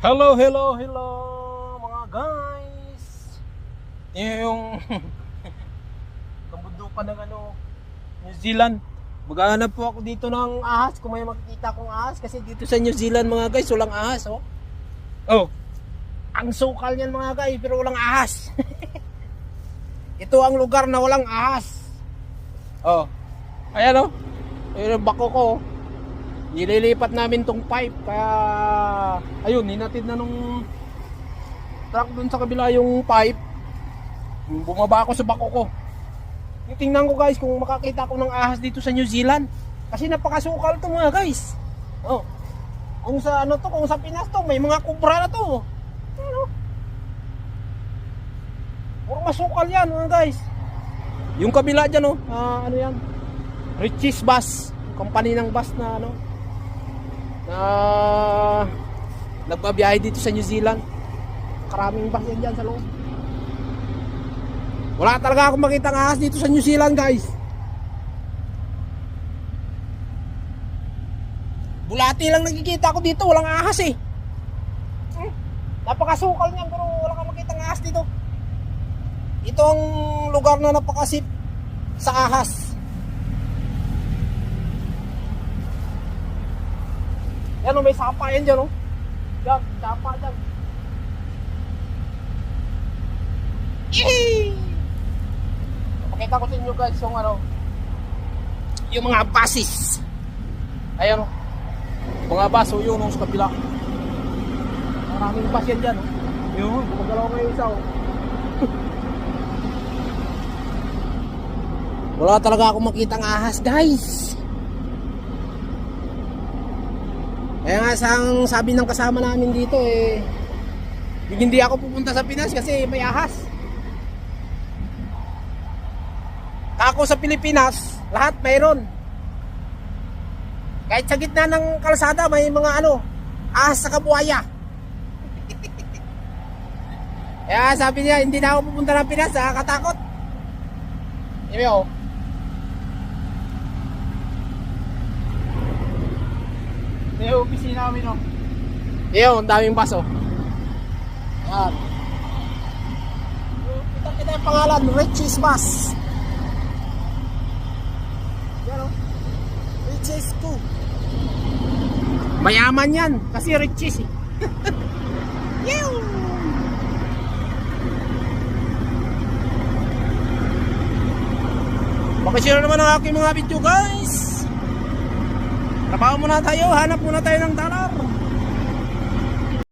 Hello, hello, hello mga guys. Yung kabundukan ng New Zealand. Maghahanap po ako dito ng ahas. Kung may makikita akong ahas. Kasi dito sa New Zealand mga guys, walang ahas. Oh, ang sukal niyan mga guys, pero walang ahas. Ito ang lugar na walang ahas. Ayan Ayan ang bako ko. Nililipat namin tong pipe. Kaya ayun, hinatid na nung truck dun sa kabila yung pipe. Bumaba ako sa bako ko. Tingnan ko guys kung makakita ko ng ahas dito sa New Zealand. Kasi napakasukal to mga guys. Kung sa kung sa Pinas to, may mga kubra na to. Puro masukal yan mga guys. Yung kabila dyan ano yan, Richie's Bus, company ng bus na na nagbabiyahe dito sa New Zealand. Karaming bus yan dyan sa loob. Wala talaga akong makita ng ahas dito sa New Zealand guys. Bulati lang nakikita ko dito, walang ahas Napakasukal niyan pero wala kang makita ng ahas dito. Ito ang lugar na napakasip sa ahas. Yan may sapa yan dyan Yan, sapa dyan. Pakita ko sa inyo guys yung mga basis. Ayan mga baso yun sa kabila. Maraming bas yan dyan Yun, gumagalaw kayo isa Wala talaga akong makitang ahas guys. Kaya nga sabi ng kasama namin dito hindi ako pupunta sa Pinas kasi may ahas. Ako sa Pilipinas, lahat mayroon. Kahit sa gitna ng kalsada may mga ahas sa kabuhaya. Kaya sabi niya hindi na ako pupunta ng Pinas, nakakatakot. Iyo. Yung opisina namin Iyo, ang daming baso. Yan. Kita yung pangalan, Richie's Bus. Yan Richie's 2. Mayaman yan, kasi Richie's Yew! Pakishare naman ang aking mga video guys. Trabaho muna tayo, hanap muna tayo ng dollar.